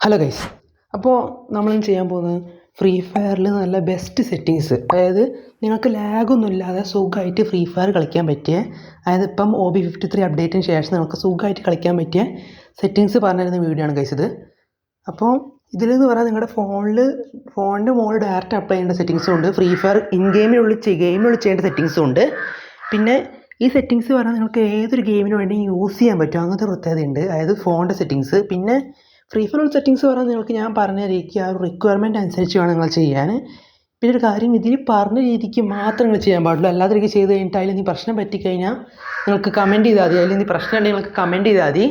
Hello guys, അപ്പോൾ നമ്മളിന്ന് ചെയ്യാൻ പോകുന്നത് ഫ്രീ ഫയറിൽ നല്ല ബെസ്റ്റ് സെറ്റിങ്സ്, അതായത് നിങ്ങൾക്ക് ലാഗൊന്നും ഇല്ലാതെ സുഖമായിട്ട് ഫ്രീ ഫയർ കളിക്കാൻ പറ്റിയ, അതായത് ഇപ്പം OB53 അപ്ഡേറ്റിന് ശേഷം നിങ്ങൾക്ക് സുഖമായിട്ട് കളിക്കാൻ പറ്റിയ സെറ്റിങ്സ് പറഞ്ഞിരുന്ന വീഡിയോ ആണ് ഗൈസ് ഇത്. അപ്പോൾ ഇതിലെന്ന് പറഞ്ഞാൽ നിങ്ങളുടെ ഫോണിൻ്റെ മുകളിൽ ഡയറക്റ്റ് അപ്ലൈ ചെയ്യേണ്ട സെറ്റിങ്സും ഉണ്ട്, ഫ്രീ ഫയർ ഇൻ ഗെയിമിനുള്ളിൽ ചെയ്യേണ്ട സെറ്റിങ്സും ഉണ്ട്. പിന്നെ ഈ സെറ്റിങ്സ് പറഞ്ഞാൽ നിങ്ങൾക്ക് ഏതൊരു ഗെയിമിന് വേണ്ടി യൂസ് ചെയ്യാൻ പറ്റും, അങ്ങനത്തെ പ്രത്യേകതയുണ്ട്. അതായത് ഫോണിൻ്റെ സെറ്റിങ്സ്. പിന്നെ ഫ്രീ ഫയർ സെറ്റിങ്സ് പറഞ്ഞാൽ നിങ്ങൾക്ക് ഞാൻ പറഞ്ഞ രീതിക്ക് ആ റിക്വയർമെൻറ്റ് അനുസരിച്ച് വേണം നിങ്ങൾ ചെയ്യാൻ. പിന്നെ ഒരു കാര്യം, ഇതിൽ പറഞ്ഞ രീതിക്ക് മാത്രം നിങ്ങൾ ചെയ്യാൻ പാടുള്ളൂ. അല്ലാതെ രീതിക്ക് ചെയ്ത് കഴിഞ്ഞിട്ട് അതിൽ നീ പ്രശ്നം പറ്റിക്കഴിഞ്ഞാൽ നിങ്ങൾക്ക് കമൻറ്റ് ചെയ്താൽ മതി. അതിൽ നീ പ്രശ്നം ഉണ്ടെങ്കിൽ നിങ്ങൾക്ക് കമൻറ്റ് ചെയ്താൽ മതി.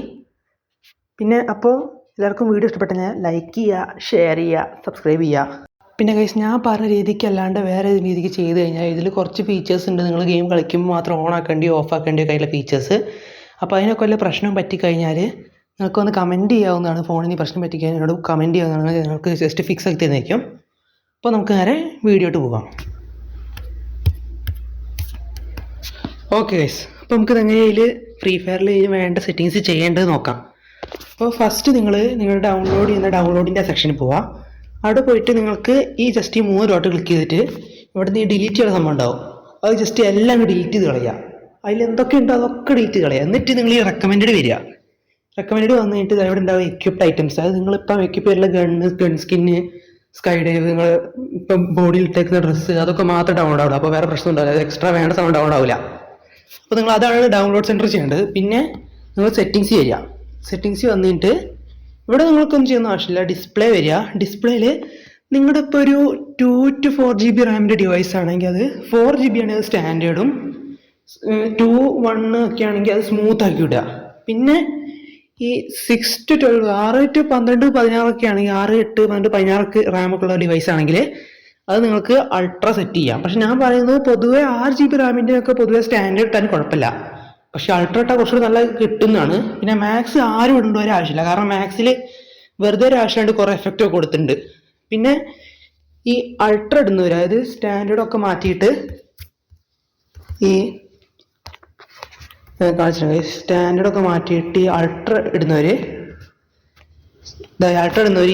പിന്നെ അപ്പോൾ എല്ലാവർക്കും വീഡിയോ ഇഷ്ടപ്പെട്ടെങ്കിൽ ലൈക്ക് ചെയ്യുക, ഷെയർ ചെയ്യുക, സബ്സ്ക്രൈബ് ചെയ്യുക. പിന്നെ ഗൈസ്, ഞാൻ പറഞ്ഞ രീതിക്ക് അല്ലാണ്ട് വേറെ രീതിക്ക് ചെയ്ത് കഴിഞ്ഞാൽ ഇതിൽ കുറച്ച് ഫീച്ചേഴ്സ് ഉണ്ട്. നിങ്ങൾ ഗെയിം കളിക്കുമ്പോൾ മാത്രം ഓൺ ആക്കേണ്ടിയോ ഓഫ് ആക്കേണ്ടിയോ കയ്യിലെ ഫീച്ചേഴ്സ്. അപ്പോൾ അതിനൊക്കെ വല്ല പ്രശ്നം പറ്റിക്കഴിഞ്ഞാൽ നിങ്ങൾക്കൊന്ന് കമൻറ്റ് ചെയ്യാവുന്നതാണ്. ഫോണിന് പ്രശ്നം പറ്റിക്കഴിഞ്ഞാൽ എന്നോട് കമൻറ്റ് ചെയ്യാവുന്നതാണ്, നിങ്ങൾക്ക് ജസ്റ്റ് ഫിക്സ് ആക്കി തന്നേക്കും. അപ്പോൾ നമുക്ക് നേരെ വീഡിയോട്ട് പോകാം. ഓക്കെ ഗൈസ്, അപ്പോൾ നമുക്ക് എങ്ങനെയിൽ ഫ്രീ ഫയറിൽ വേണ്ട സെറ്റിങ്സ് ചെയ്യേണ്ടത് നോക്കാം. അപ്പോൾ ഫസ്റ്റ് നിങ്ങൾ ഡൗൺലോഡ് ചെയ്യുന്ന ഡൗൺലോഡിൻ്റെ സെക്ഷനിൽ പോവാം. അവിടെ പോയിട്ട് നിങ്ങൾക്ക് ഈ ജസ്റ്റ് ഈ 3 ഡോട്ട് ക്ലിക്ക് ചെയ്തിട്ട് ഇവിടെ നിന്ന് ഡിലീറ്റ് ചെയ്യുന്ന സംഭവം ഉണ്ടാവും. അത് ജസ്റ്റ് എല്ലാം ഡിലീറ്റ് ചെയ്ത് കളയുക. അതിൽ എന്തൊക്കെ ഉണ്ടോ അതൊക്കെ ഡിലീറ്റ് കളയുക. എന്നിട്ട് നിങ്ങൾ ഈ റെക്കമെൻഡ് വരിക. റെക്കമെൻഡ് വന്നിട്ട് ഇവിടെ ഉണ്ടാവും എക്യുപ്ഡ് ഐറ്റംസ്. അതായത് നിങ്ങളിപ്പം എക്യുപ്പ് ചെയ്യുന്ന ഗൺ സ്കിന്ന്, സ്കൈ ഡൈവ്, നിങ്ങൾ ഇപ്പം ബോഡിയിൽ ഇട്ടേക്കുന്ന ഡ്രസ്സ്, അതൊക്കെ മാത്രം ഡൗൺലോഡ് ആവില്ല. അപ്പോൾ വേറെ പ്രശ്നം ഉണ്ടാവില്ല, എക്സ്ട്രാ വേണ്ട സാധനം ഡൗൺലോഡ് ആവില്ല. അപ്പോൾ നിങ്ങൾ അതാണ് ഡൗൺലോഡ് സെൻറ്റർ ചെയ്യേണ്ടത്. പിന്നെ നിങ്ങൾ സെറ്റിങ്സ് വരിക. സെറ്റിങ്സ് വന്നിട്ട് ഇവിടെ നിങ്ങൾക്കൊന്നും ചെയ്യുന്ന ആവശ്യമില്ല, ഡിസ്പ്ലേ വരിക. ഡിസ്പ്ലേയിൽ നിങ്ങളുടെ ഇപ്പോൾ ഒരു 2 to 4 GB റാമിൻ്റെ ഡിവൈസ് ആണെങ്കിൽ അത് 4 GB ആണെങ്കിൽ അത് സ്റ്റാൻഡേർഡും, 2, 1 ഒക്കെ ആണെങ്കിൽ അത് സ്മൂത്ത് ആക്കി വിടുക. പിന്നെ ഈ 6 to 12, 6 to 12, 16 ഒക്കെ ആണെങ്കിൽ 6, 8, 12, 16 റാമൊക്കെ ഉള്ള ഡിവൈസ് ആണെങ്കിൽ അത് നിങ്ങൾക്ക് അൾട്രാ സെറ്റ് ചെയ്യാം. പക്ഷെ ഞാൻ പറയുന്നത് പൊതുവെ 6 GB റാമിൻ്റെ ഒക്കെ പൊതുവെ സ്റ്റാൻഡേർഡ് ഇട്ടാൻ കുഴപ്പമില്ല. പക്ഷെ അൾട്രാ ഇട്ടാൽ കുറച്ചുകൂടി നല്ല കിട്ടുന്നതാണ്. പിന്നെ മാക്സ് ആരും ഇടേണ്ട ഒരു ആവശ്യമില്ല, കാരണം മാക്സിൽ വെറുതെ ഒരു ആവശ്യമായിട്ട് കുറേ എഫക്റ്റ് ഒക്കെ കൊടുത്തിട്ടുണ്ട്. പിന്നെ ഈ അൾട്രാ ഇടുന്നവർ, അതായത് സ്റ്റാൻഡേർഡൊക്കെ മാറ്റിയിട്ട് ഈ സ്റ്റാൻഡേർഡൊക്കെ മാറ്റിയിട്ട് ഈ അൾട്രാ ഇടുന്നവർ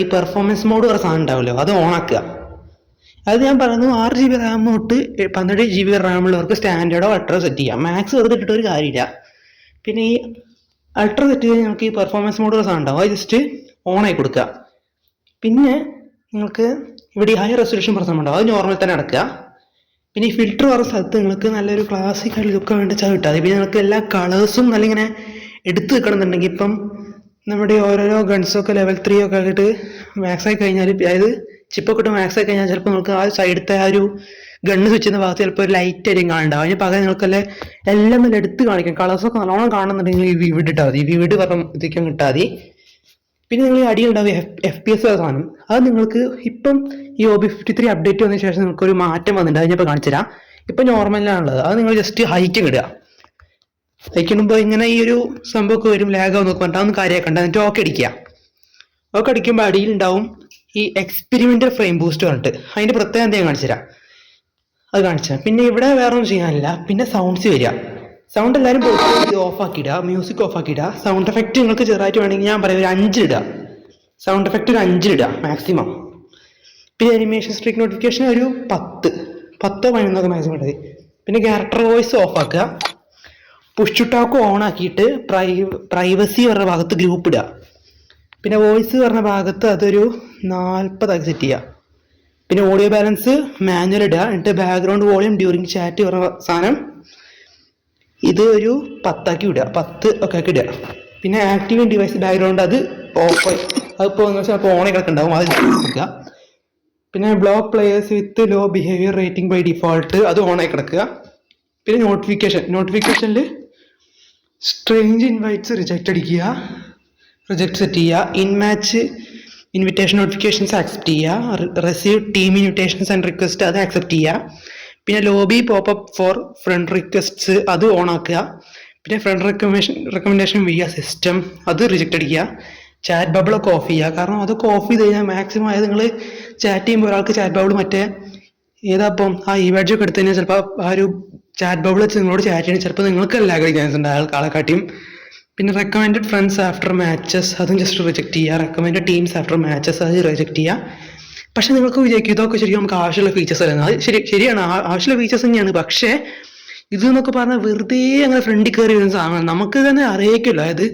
ഈ പെർഫോമൻസ് മോഡ് പറഞ്ഞ സാധനം ഉണ്ടാവുമല്ലോ, അത് ഓണാക്കുക. അത് ഞാൻ പറയുന്നത് 6 GB റാം തൊട്ട് 12 GB റാമുള്ളവർക്ക് സ്റ്റാൻഡേർഡോ അൾട്രാ സെറ്റ് ചെയ്യാം. മാക്സ് വെറുതെ ഇട്ടിട്ട് ഒരു കാര്യമില്ല. പിന്നെ ഈ അൾട്രാ സെറ്റ് ചെയ്ത് നമുക്ക് ഈ പെർഫോമൻസ് മോഡ് സാധനം ഉണ്ടാവും, അത് ജസ്റ്റ് ഓണായി കൊടുക്കുക. പിന്നെ നിങ്ങൾക്ക് ഇവിടെ ഈ ഹൈ റെസൊല്യൂഷൻ പ്രശ്നം ഉണ്ടാവും, അത് നോർമൽ തന്നെ അടക്കുക. പിന്നെ ഈ ഫിൽറ്റർ പറഞ്ഞ സ്ഥലത്ത് നിങ്ങൾക്ക് നല്ലൊരു ക്ലാസിക് ആയിട്ട് ലുക്ക് വേണ്ടിച്ചാൽ കിട്ടാതെ. പിന്നെ നിങ്ങൾക്ക് എല്ലാ കളേഴ്സും നല്ല ഇങ്ങനെ എടുത്ത് വെക്കണമെന്നുണ്ടെങ്കിൽ ഇപ്പം നമ്മുടെ ഓരോരോ ഗൺസൊക്കെ ലെവൽ 3 ഒക്കെ ആയിട്ട് മാക്സ് ആയി കഴിഞ്ഞാൽ, അതായത് ചിപ്പൊക്കെ ഇട്ട് മാക്സ് ആയി കഴിഞ്ഞാൽ ചിലപ്പോൾ നിങ്ങൾക്ക് ആ സൈഡത്തെ ആ ഒരു ഗണ്ണ് സ്വിച്ച് ചെയ്യുന്ന ഭാഗത്ത് ചിലപ്പോൾ ഒരു ലൈറ്റ് ആയിരിക്കും കാണുന്നുണ്ടാവും. അതിന് പകരം നിങ്ങൾക്കല്ലേ എല്ലാം നല്ല എടുത്ത് കാണിക്കാം. കളേഴ്സൊക്കെ നല്ലോണം കാണുന്നുണ്ടെങ്കിൽ ഈ വിവിഡ് ഇട്ടാൽ മതി, വിവിഡ് പറഞ്ഞ ഇതൊക്കെ കിട്ടാൽ മതി. പിന്നെ നിങ്ങൾ ഈ അടിയുണ്ടാവും FPS സാധനം, അത് നിങ്ങൾക്ക് ഇപ്പം ഈ OB53 അപ്ഡേറ്റ് വന്നതിന് ശേഷം നിങ്ങൾക്കൊരു മാറ്റം വന്നിട്ടുണ്ട്. അതിനിപ്പോൾ കാണിച്ചുതരാം. ഇപ്പം നോർമലിലാണുള്ളത്, അത് നിങ്ങൾ ജസ്റ്റ് ഹൈറ്റ് ഇടുക. ഹൈറ്റ് ഇടുമ്പോൾ ഇങ്ങനെ ഈ ഒരു സംഭവമൊക്കെ വരും, ലാഗാവും നോക്കി പറഞ്ഞിട്ട് അതൊന്നും കാര്യമാക്കണ്ട. എന്നിട്ട് ഓക്കെ അടിക്കുക. ഓക്കെ അടിക്കുമ്പോൾ അടിയിലുണ്ടാവും ഈ എക്സ്പെരിമെൻ്റൽ ഫ്രെയിം ബൂസ്റ്റ് പറഞ്ഞിട്ട്, അതിൻ്റെ പ്രത്യേകം എന്തെങ്കിലും കാണിച്ചുതരാം, അത് കാണിച്ചാൽ. പിന്നെ ഇവിടെ വേറെ ഒന്നും ചെയ്യാനില്ല. പിന്നെ സൗണ്ട്സ് വരിക. സൗണ്ട് എല്ലാവരും ഓഫ് ആക്കിയിടുക, മ്യൂസിക് ഓഫ് ആക്കിയിടുക. സൗണ്ട് എഫക്റ്റ് നിങ്ങൾക്ക് ചെറുതായിട്ട് വേണമെങ്കിൽ ഞാൻ പറയാം ഒരു 5 ഇടുക. സൗണ്ട് എഫക്റ്റ് ഒരു 5 ഇടുക മാക്സിമം. പിന്നെ അനിമേഷൻ സ്ട്രിക് നോട്ടിഫിക്കേഷൻ ഒരു 10, 11 മാക്സിമം ഇട്ടത്. പിന്നെ ക്യാരക്ടർ വോയിസ് ഓഫ് ആക്കുക. പുഷ് ടാക്ക് ഓൺ ആക്കിയിട്ട് പ്രൈവസി പറഞ്ഞ ഭാഗത്ത് ഗ്രൂപ്പ് ഇടുക. പിന്നെ വോയിസ് പറഞ്ഞ ഭാഗത്ത് അതൊരു 40 ആക്കി സെറ്റ് ചെയ്യുക. പിന്നെ ഓഡിയോ ബാലൻസ് മാനുവൽ ഇടുക. എന്നിട്ട് ബാക്ക്ഗ്രൗണ്ട് വോളിയം ഡ്യൂറിങ് ചാറ്റ് പറഞ്ഞ സാധനം ഇത് ഒരു 10 ആക്കി വിടുക, 10 ഒക്കെ ആക്കി ഇടുക. പിന്നെ ആക്റ്റീവ് ഡിവൈസ് ബാക്ക്ഗ്രൗണ്ട് അത് ഓഫ്, അതിപ്പോൾ ചിലപ്പോൾ ഓണേ കിടക്കുന്നുണ്ടാവും, അത് കൊടുക്കുക. പിന്നെ block players with low behaviour rating by default അത് ഓണായി കിടക്കുക. പിന്നെ നോട്ടിഫിക്കേഷനിൽ സ്ട്രേഞ്ച് ഇൻവൈറ്റ്സ് റിജക്റ്റ് സെറ്റ് ചെയ്യുക. In match invitation notifications accept ചെയ്യുക. Receive team invitations and request അത് ആക്സെപ്റ്റ് ചെയ്യുക. പിന്നെ lobby popup for friend requests അത് ഓൺ ആക്കുക. പിന്നെ ഫ്രണ്ട് റെക്കമെൻഡേഷൻ വിയ സിസ്റ്റം അത് റിജക്റ്റ് അടിക്കുക. ചാറ്റ് ബബിളൊക്കെ ഓഫ് ചെയ്യുക, കാരണം അതൊക്കെ ഓഫ് ചെയ്ത് കഴിഞ്ഞാൽ മാക്സിമം, അതായത് നിങ്ങൾ ചാറ്റ് ചെയ്യുമ്പോൾ ഒരാൾക്ക് ചാറ്റ് ബബിൾ മറ്റേ ഏതാപ്പം ആ ഇവാഡ്ജ് ഒക്കെ എടുത്തു കഴിഞ്ഞാൽ ചിലപ്പോൾ ആ ഒരു ചാറ്റ് ബബിൾ വെച്ച് നിങ്ങളോട് ചാറ്റ് ചെയ്യണം, ചിലപ്പോൾ നിങ്ങൾക്ക് ലാഗ് അടിക്കാൻ ചാൻസ് ഉണ്ട് ആളെ കാട്ടിയും. പിന്നെ റെക്കമെൻഡഡ് ഫ്രണ്ട്സ് ആഫ്റ്റർ മാച്ചസ് അതും ജസ്റ്റ് റിജക്റ്റ് ചെയ്യുക. റെക്കമെൻഡഡ് ടീംസ് ആഫ്റ്റർ മാച്ചസ് അത് റിജക്റ്റ് ചെയ്യുക. പക്ഷെ നിങ്ങൾക്ക് വിചാരിക്കും ഇതൊക്കെ ശരിക്കും നമുക്ക് ആവശ്യമുള്ള ഫീച്ചേഴ്സ് അല്ല. അത് ശരിയാണ്, ആവശ്യമുള്ള ഫീച്ചേഴ്സ് തന്നെയാണ്. പക്ഷേ ഇത് എന്നൊക്കെ പറഞ്ഞാൽ വെറുതെ അങ്ങനെ ഫ്രണ്ടിൽ കയറി വരുന്ന സാധനമാണ്. നമുക്ക് തന്നെ അറിയിക്കില്ല അതായത്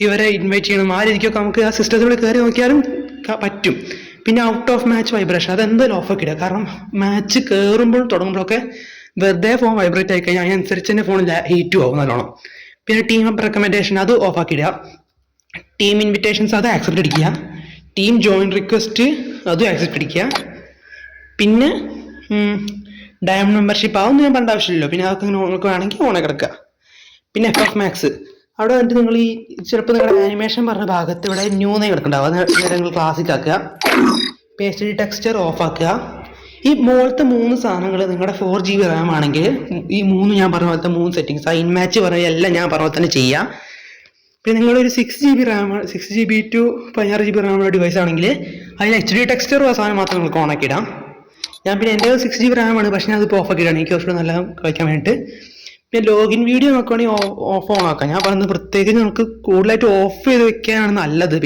ഇവരെ ഇൻവൈറ്റ് ചെയ്യണം ആ രീതിക്കൊക്കെ നമുക്ക് ആ സിസ്റ്റത്തിൽ കയറി നോക്കിയാലും പറ്റും. പിന്നെ ഔട്ട് ഓഫ് മാച്ച് വൈബ്രേഷൻ അതെന്തായാലും ഓഫാക്കി ഇടുക. കാരണം മാച്ച് കയറുമ്പോഴും തുടങ്ങുമ്പോഴൊക്കെ വെറുതെ ഫോൺ വൈബ്രേറ്റ് ആയി കഴിഞ്ഞാൽ അതിനനുസരിച്ച് തന്നെ ഫോൺ ഹീറ്റും ആവും നല്ലോണം. പിന്നെ ടീം റെക്കമെൻഡേഷൻ അത് ഓഫാക്കി ഇടുക. ടീം ഇൻവിറ്റേഷൻസ് അത് ആക്സെപ്റ്റ് അടിക്കുക. ടീം ജോയിൻ റിക്വസ്റ്റ് അതും ആക്സെപ്റ്റ് അടിക്കുക. പിന്നെ ഡയമണ്ട് മെമ്പർഷിപ്പ് അതൊന്നും ഞാൻ പറഞ്ഞ ആവശ്യമില്ലല്ലോ. പിന്നെ അതൊക്കെ നിങ്ങൾക്ക് വേണമെങ്കിൽ ഓണെ കിടക്കുക. പിന്നെ FF മാക്സ് അവിടെ വന്നിട്ട് നിങ്ങൾ ഈ ചിലപ്പോൾ നിങ്ങളുടെ ആനിമേഷൻ പറഞ്ഞ ഭാഗത്ത് ഇവിടെ ന്യൂന്നേ കിടക്കുന്നുണ്ടാവും. അത് നിങ്ങൾ ക്ലാസിക് ആക്കുക. പേസ്റ്റ് ടെക്സ്ചർ ഓഫ് ആക്കുക. ഈ മുകളിലത്തെ 3 സാധനങ്ങൾ നിങ്ങളുടെ 4GB റാം ആണെങ്കിൽ ഈ 3 ഞാൻ പറഞ്ഞ പോലത്തെ 3 സെറ്റിങ്സ് ആ ഇൻമാച്ച് പറയുക എല്ലാം ഞാൻ പറഞ്ഞ പോലെ തന്നെ ചെയ്യാം. പിന്നെ നിങ്ങളൊരു 6GB Ram 6GB to 16GB റാമുള്ള device ആണെങ്കിൽ അതിൽ HD ടെക്സ്ചർ ആ സാധനം മാത്രം നിങ്ങൾക്ക് ഓണാക്കി ഇടാം. ഞാൻ പിന്നെ എൻ്റെ 6GB റാമാണ്, പക്ഷേ ഞാൻ അതിപ്പോൾ ഓഫാക്കി ഇടാണ് എനിക്ക് കുറച്ചുകൂടെ നല്ല കളിക്കാൻ വേണ്ടിയിട്ട്. പിന്നെ ലോഗിൻ വീഡിയോ നോക്കുകയാണെങ്കിൽ ഓഫ് ഓൺ ആക്കാം. ഞാൻ പറയുന്നത് പ്രത്യേകിച്ച് നമുക്ക് കൂടുതലായിട്ട് ഓഫ് ചെയ്ത് വെക്കാനാണ് നല്ലത്.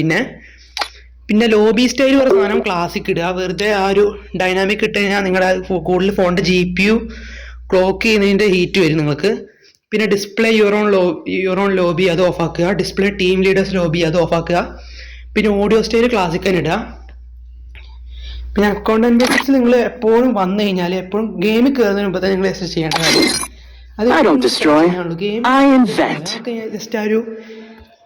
പിന്നെ ലോബി സ്റ്റൈൽ പറഞ്ഞ സാധനം ക്ലാസിക് ഇടുക. വെറുതെ ആ ഒരു ഡൈനാമിക് ഇട്ട് കഴിഞ്ഞാൽ നിങ്ങളുടെ കൂടുതൽ ഫോണിൻ്റെ GPU ക്ലോക്ക് ചെയ്യുന്നതിൻ്റെ ഹീറ്റ് വരും നിങ്ങൾക്ക്. പിന്നെ ഡിസ്പ്ലേ യുറോൺ ലോബി അത് ഓഫാക്കുക. ഡിസ്പ്ലേ ടീം ലീഡേഴ്സ് ലോബി അത് ഓഫാക്കുക. പിന്നെ ഓഡിയോ സ്റ്റൈൽ ക്ലാസിക് തന്നെ ഇടുക. പിന്നെ അക്കൗണ്ട് അനലിറ്റിക്സ് നിങ്ങൾ എപ്പോഴും വന്നു കഴിഞ്ഞാൽ എപ്പോഴും ഗെയിമിൽ കയറുന്നതിന് മുമ്പ് തന്നെ നിങ്ങൾ ജസ്റ്റ് ചെയ്യേണ്ട കാര്യം അത് ജസ്റ്റ് ആ ഒരു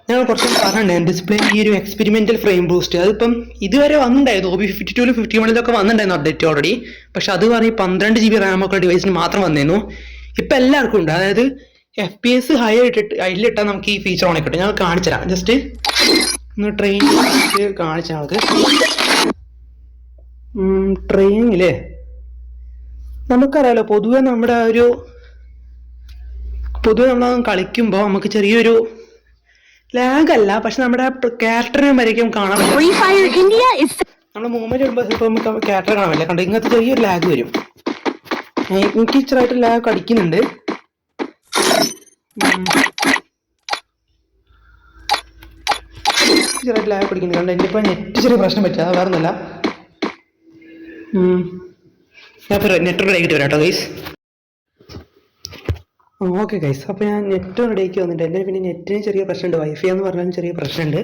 ഞങ്ങൾ കുറച്ച് പറഞ്ഞിട്ടുണ്ടായിരുന്നു ഡിസ്പ്ലേ ഈ ഒരു എക്സ്പെരിമെന്റൽ ഫ്രെയിം ബൂസ്റ്റ്. അതിപ്പം ഇതുവരെ വന്നിട്ടുണ്ടായിരുന്നു OB52 51 വന്നിട്ടുണ്ടായിരുന്നു അപ്ഡേറ്റ് ഓൾറെഡി. പക്ഷെ അത് പറഞ്ഞ് 12GB റാമൊക്കെ ഡിവൈസിന് മാത്രം വന്നിരുന്നു. ഇപ്പം എല്ലാവർക്കും ഉണ്ട്. അതായത് FPS ഹൈ അതിലിട്ടാൽ നമുക്ക് ഈ ഫീച്ചർ ഓൺ കിട്ടും. ഞങ്ങൾ കാണിച്ചു തരാം. ജസ്റ്റ് ഒന്ന് ട്രെയിൻ കാണിച്ചാൽ നമുക്ക് ട്രെയിനിങ്ങില്ലേ നമുക്കറിയാലോ പൊതുവെ നമ്മൾ കളിക്കുമ്പോൾ നമുക്ക് ചെറിയൊരു ലാഗ് അല്ല, പക്ഷെ നമ്മുടെ ക്യാരക്ടറിനെ വരയ്ക്കും കാണാൻ പറ്റും. നമ്മൾ മൂവ്മെന്റ് വരുമ്പോൾ ചിലപ്പോൾ നമുക്ക് ക്യാരക്ടർ കാണാൻ പറ്റില്ല. കണ്ടോ ഇങ്ങനത്തെ ചെറിയൊരു ലാഗ് വരും. എനിക്ക് ഇച്ചിരായിട്ട് ലാഗ് അടിക്കുന്നുണ്ട്. ചെറിയ ലാഗ് അടിക്കുന്നുണ്ട്. കണ്ടോ എൻ്റെ ഇപ്പോൾ നെറ്റ് ചെറിയ പ്രശ്നം പറ്റുക അത് വേറെ ഒന്നുമല്ല. ഞാൻ നെറ്റ് റെഡിയാക്കിട്ട് വരാം കേട്ടോ ഗൈസ്. ഓക്കെ ഗൈസ്, അപ്പോൾ ഞാൻ നെറ്റ് റെഡിയാക്കി വന്നിട്ട് എൻ്റെ പിന്നെ നെറ്റിന് ചെറിയ പ്രശ്നമുണ്ട്. വൈഫൈ എന്ന് പറഞ്ഞാലും ചെറിയ പ്രശ്നമുണ്ട്.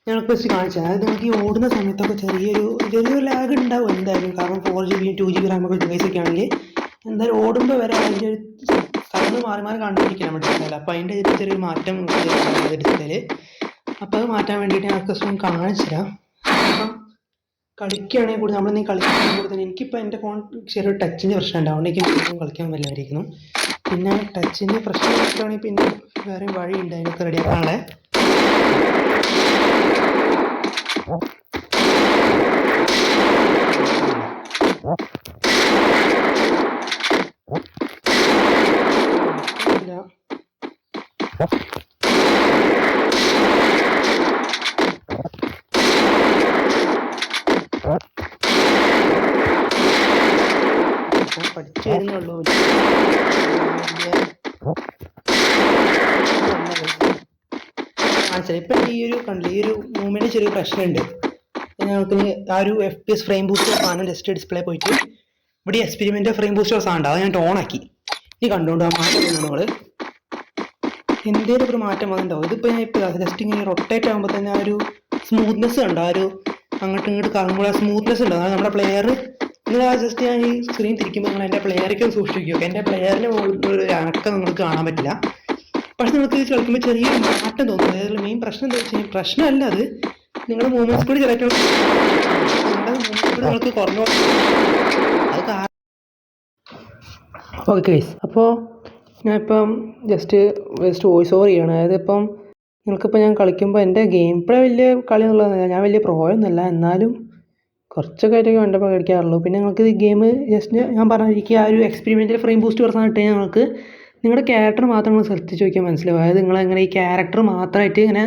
ഞങ്ങൾക്ക് ജസ്റ്റ് കാണിച്ചാൽ അതായത് നമുക്ക് ഈ ഓടുന്ന സമയത്തൊക്കെ ചെറിയൊരു ലാഗ് ഉണ്ടാവും എന്തായാലും. കാരണം 4GB 2GB റാമൊക്കെ ഡിവൈസ് ഒക്കെ ആണെങ്കിൽ എന്തായാലും ഓടുമ്പോൾ വരെ അതിൻ്റെ ഒരു സ്ഥലം മാറി കണ്ടിരിക്കണം നമ്മുടെ ഡിസ്പ്ലേയിൽ. അപ്പോൾ അതിൻ്റെ ചെറിയ മാറ്റം ഡിസ്പ്ലേയിൽ. അപ്പോൾ അത് മാറ്റാൻ വേണ്ടിയിട്ട് ഞാൻ ജസ്റ്റ് കാണിച്ചു തരാം. അപ്പം കളിക്കുകയാണെങ്കിൽ കൂടി നമ്മളെന്തെങ്കിലും കളിക്കുകയാണെങ്കിൽ കൂടി തന്നെ എനിക്കിപ്പോൾ എൻ്റെ ഫോൺ ചെറിയൊരു ടച്ചിൻ്റെ പ്രശ്നം ഉണ്ട്. അതുകൊണ്ട് എനിക്ക് കളിക്കാൻ വല്ലായിരിക്കുന്നു. പിന്നെ ടച്ചിൻ്റെ പ്രശ്നം വെച്ചിട്ടാണെങ്കിൽ പിന്നെ വേറെ വഴിയുണ്ട് അതിനൊക്കെ റെഡിയാക്കാനുള്ള. പഠിച്ചു വരുന്നുള്ളൂ. ഇപ്പം ഈ ഒരു മൂവ്മെന്റ് ചെറിയ പ്രശ്നമുണ്ട്. ഞങ്ങൾക്ക് ആ ഒരു FPS ഫ്രെയിം ബൂസ്റ്റർ സാധനം ജസ്റ്റ് ഡിസ്പ്ലേ പോയിട്ട് ഇവിടെ എക്സ്പെരിമെന്റ് ഫ്രെയിം ബൂസ്റ്റർ സാധനം അത് ഞാൻ ഓൺ ആക്കി. ഇനി കണ്ടുകൊണ്ട് ആ മാറ്റം നമ്മൾ എന്തേലും ഒരു മാറ്റം വന്നിട്ടുണ്ടാവും. ഇതിപ്പോൾ ഞാൻ ഇപ്പോൾ ജസ്റ്റ് ഇങ്ങനെ റൊട്ടേറ്റ് ആകുമ്പോൾ തന്നെ ആ ഒരു സ്മൂത്ത്നെസ് ഉണ്ട്. ആ ഒരു അങ്ങോട്ടും ഇങ്ങോട്ട് കറങ്ങുമ്പോൾ ആ സ്മൂത്ത്നെസ് ഉണ്ട്. അതായത് നമ്മുടെ പ്ലെയർ നിങ്ങൾ ആ ജസ്റ്റ് ഞാൻ ഈ സ്ക്രീൻ തിരിക്കുമ്പോൾ നിങ്ങൾ എൻ്റെ പ്ലെയർക്ക് സൂക്ഷിക്കുക. എൻ്റെ പ്ലെയറിന് ഒരു അനക്കം നിങ്ങൾക്ക് കാണാൻ പറ്റില്ല. പക്ഷെ നിങ്ങൾക്ക് ഇത് കളിക്കുമ്പോൾ ചെറിയൊരു മാറ്റം തോന്നും. അതായത് മെയിൻ പ്രശ്നം എന്താ വെച്ച് കഴിഞ്ഞാൽ പ്രശ്നമല്ല അത് നിങ്ങളുടെ മൂവ്മെൻറ്റ്സ് കൂടി ചിലപ്പോൾ നിങ്ങളുടെ മൂവ്മെൻറ്റ്സ് കൂടി നിങ്ങൾക്ക് കുറഞ്ഞു. അത് ഓക്കെ ഗൈസ്, അപ്പോൾ ഞാനിപ്പം ജസ്റ്റ് വോയിസ് ഓവർ ചെയ്യണം. അതായത് ഇപ്പം നിങ്ങൾക്കിപ്പോൾ ഞാൻ കളിക്കുമ്പോൾ എൻ്റെ ഗെയിം പ്ലേ വലിയ കളി എന്നുള്ളതല്ല, ഞാൻ വലിയ പ്രോയൊന്നുമല്ല, എന്നാലും കുറച്ചൊക്കെ ആയിട്ടൊക്കെ കണ്ടപ്പോൾ കളിക്കാറുള്ളൂ. പിന്നെ നിങ്ങൾക്ക് ഈ ഗെയിം ജസ്റ്റ് ഞാൻ പറഞ്ഞിരിക്കുക ആ ഒരു എക്സ്പെരിമെൻ്റൽ ഫ്രെയിം ബൂസ്റ്റ് പറഞ്ഞാൽ ഇട്ട് കഴിഞ്ഞാൽ നിങ്ങൾക്ക് നിങ്ങളുടെ ക്യാരക്ടർ മാത്രം നിങ്ങൾ ശ്രദ്ധിച്ച് നോക്കിയാൽ മനസ്സിലാവും. അതായത് നിങ്ങളെങ്ങനെ ഈ ക്യാരക്ടർ മാത്രമായിട്ട് ഇങ്ങനെ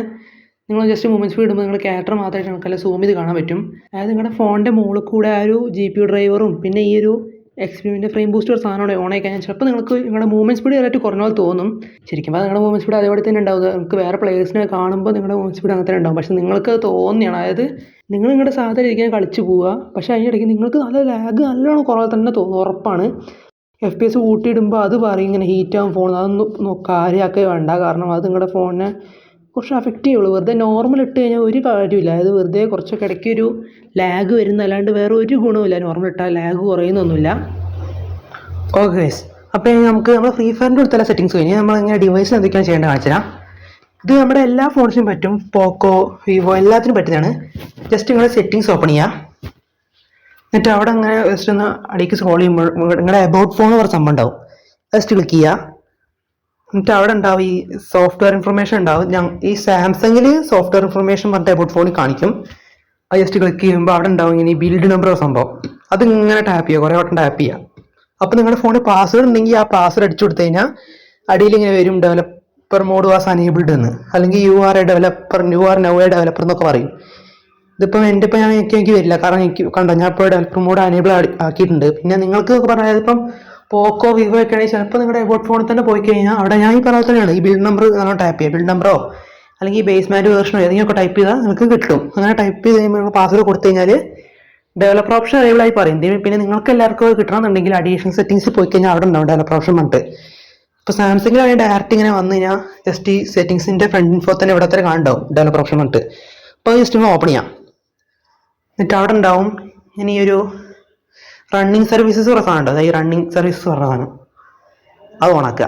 നിങ്ങൾ ജസ്റ്റ് മൂവ്മെൻറ്റ്സ് സ്പീഡ് ഇടുമ്പോൾ നിങ്ങളുടെ ക്യാരക്ടർ മാത്രമായിട്ട് നിങ്ങൾക്കെല്ലാം സൂം ചെയ്ത് കാണാൻ പറ്റും. അതായത് നിങ്ങളുടെ ഫോണിൻ്റെ മുകളിൽ കൂടെ ആ ഒരു GPU ഡ്രൈവറും പിന്നെ ഈ ഒരു എക്സ്പീരിയൻ്റെ ഫ്രെയിം ബൂസ്റ്റർ സാധനമാണ് ഓൺ ആയി കഴിഞ്ഞാൽ ചിലപ്പോൾ നിങ്ങൾക്ക് നിങ്ങളുടെ മൂവ്മെൻറ്റ് സ്പീഡ് ചെറുതായിട്ട് കുറഞ്ഞ പോലെ തോന്നും. ശരിക്കും അപ്പോൾ നിങ്ങളുടെ മൂവ്മെൻറ്റ് സ്പീഡ് അതേപോലെ തന്നെ ഉണ്ടാവും. നിങ്ങൾക്ക് വേറെ പ്ലേയേഴ്സിനെ കാണുമ്പോൾ നിങ്ങളുടെ മൂവ്മെൻറ്റ് സ്പീഡ് അങ്ങനെ തന്നെ ഉണ്ടാവും. പക്ഷേ നിങ്ങൾക്ക് തോന്നിയാണ്, അതായത് നിങ്ങൾ നിങ്ങളുടെ സാധാരണ രീതിക്കാൻ കളിച്ച് പോവുക, പക്ഷേ അതിനിടയ്ക്ക് നിങ്ങൾക്ക് നല്ല ലാഗ് നല്ലോണം കുറവ് തന്നെ തോന്നും, ഉറപ്പാണ്. FPS കൂട്ടിയിടുമ്പോൾ അത് പറയും ഇങ്ങനെ ഹീറ്റാകും ഫോൺ, അതൊന്നും കാര്യമാക്കുക വേണ്ട. കാരണം അത് നിങ്ങളുടെ ഫോണിനെ കുറച്ച് അഫക്റ്റ് ചെയ്യുള്ളൂ. വെറുതെ നോർമൽ ഇട്ട് കഴിഞ്ഞാൽ ഒരു കാര്യമില്ല, അതായത് വെറുതെ കുറച്ചൊക്കെ ഇടയ്ക്ക് ഒരു ലാഗ് വരുന്ന അല്ലാണ്ട് വേറെ ഒരു ഗുണവുമില്ല. നോർമൽ ഇട്ടാൽ ലാഗ് കുറയുന്നൊന്നുമില്ല. ഓക്കെ ഗൈസ്, അപ്പോൾ നമുക്ക് നമ്മൾ ഫ്രീ ഫയറിൻ്റെ അടുത്തുള്ള സെറ്റിങ്സ് കഴിഞ്ഞ് നമ്മളിങ്ങനെ ഡിവൈസിൽ എന്തൊക്കെയാണ് ചെയ്യേണ്ടത് കാണിച്ചുതരാം. ഇത് നമ്മുടെ എല്ലാ ഫോൺസിനും പറ്റും, പോക്കോ, വിവോ എല്ലാത്തിനും പറ്റുന്നതാണ്. ജസ്റ്റ് നിങ്ങൾ സെറ്റിങ്സ് ഓപ്പൺ ചെയ്യുക. എന്നിട്ട് അവിടെ അങ്ങനെ ജസ്റ്റ് ഒന്ന് അടിക്ക് സ്ക്രോൾ ചെയ്യുമ്പോൾ നിങ്ങളുടെ അബൌട്ട് ഫോൺ ഒരു സംഭവം ഉണ്ടാവും, ജസ്റ്റ് ക്ലിക്ക് ചെയ്യുക. എന്നിട്ട് അവിടെ ഉണ്ടാവും ഈ സോഫ്റ്റ്വെയർ ഇൻഫർമേഷൻ ഉണ്ടാവും. ഈ സാംസങ്ങിൽ സോഫ്റ്റ്വെയർ ഇൻഫർമേഷൻ പറഞ്ഞിട്ട് അബൌട്ട് ഫോണിൽ കാണിക്കും. അത് ജസ്റ്റ് ക്ലിക്ക് ചെയ്യുമ്പോൾ അവിടെ ഉണ്ടാവും ഇങ്ങനെ ഈ ബിൽഡ് നമ്പർ സംഭവം, അത് ഇങ്ങനെ ടാപ്പ് ചെയ്യുക, കുറേ വട്ടം ടാപ്പ് ചെയ്യുക. അപ്പോൾ നിങ്ങളുടെ ഫോണിൽ പാസ്വേഡ് ഉണ്ടെങ്കിൽ ആ പാസ്വേഡ് അടിച്ചു കൊടുത്തു കഴിഞ്ഞാൽ അടിയിൽ ഇങ്ങനെ വരും ഡെവലപ്പർ മോഡ് വാസ് അനേബിൾഡ് എന്ന്, അല്ലെങ്കിൽ you are now A developer എന്നൊക്കെ പറയും. ഇതിപ്പോൾ എൻ്റെ ഇപ്പോൾ എനിക്ക് വരില്ല, കാരണം എനിക്ക് കണ്ടോ ഞാൻ ഇപ്പോൾ ഡെവലപ്പർ മോഡ് അനേബിൾ ആക്കിയിട്ടുണ്ട്. പിന്നെ നിങ്ങൾക്ക് പറഞ്ഞാൽ ഇപ്പം പോക്കോ, വിവോ ഒക്കെ ആണെങ്കിൽ ചിലപ്പോൾ നിങ്ങളുടെ അബൌട്ട് ഫോണിൽ തന്നെ പോയി കഴിഞ്ഞാൽ അവിടെ ഞാൻ ഈ പറഞ്ഞ തന്നെയാണ് ഈ ബിൽഡ് നമ്പർ ടാപ്പ് ചെയ്യുക. ബിൽഡ് നമ്പറോ അല്ലെങ്കിൽ ബേസ്മാൻഡ് വേർഷനോ ഏതെങ്കിലുമൊക്കെ ടൈപ്പ് ചെയ്താൽ നിങ്ങൾക്ക് കിട്ടും. അങ്ങനെ ടൈപ്പ് ചെയ്ത് കഴിയുമ്പോൾ നിങ്ങൾ പാസ്വേഡ് കൊടുത്തു കഴിഞ്ഞാൽ ഡെവലപ്പർ ഓപ്ഷൻ അവൈലബിൾ ആയി പറയും. പിന്നെ നിങ്ങൾക്ക് എല്ലാവർക്കും കിട്ടണമെന്നുണ്ടെങ്കിൽ അഡീഷണൽ സെറ്റിംഗ്സ് പോയി കഴിഞ്ഞാൽ അവിടെ ഉണ്ടാവും ഡെവലപ്പർ ഓപ്ഷൻ പറഞ്ഞിട്ട്. ഇപ്പോൾ സാംസങ്ങിലാണെങ്കിൽ ഡയറക്റ്റ് ഇങ്ങനെ വന്നു കഴിഞ്ഞാൽ ജസ്റ്റ് ഈ സെറ്റിംഗ്സിൻ്റെ ഫ്രണ്ട് ഇൻഫോ തന്നെ ഇവിടെ തന്നെ കാണുണ്ടാവും ഡെവലപ്പർ ഓപ്ഷൻ പറഞ്ഞിട്ട്. അപ്പോൾ ജസ്റ്റ് ഒന്ന് ഓപ്പൺ ചെയ്യാം. എന്നിട്ട് അവിടെ ഉണ്ടാവും ഇനി ഒരു റണ്ണിങ് സർവീസസ് പറഞ്ഞ സാധനം, അതായത് ഈ റണ്ണിങ് സർവീസസ് പറഞ്ഞ സാധനം അത് ഓണാക്കുക.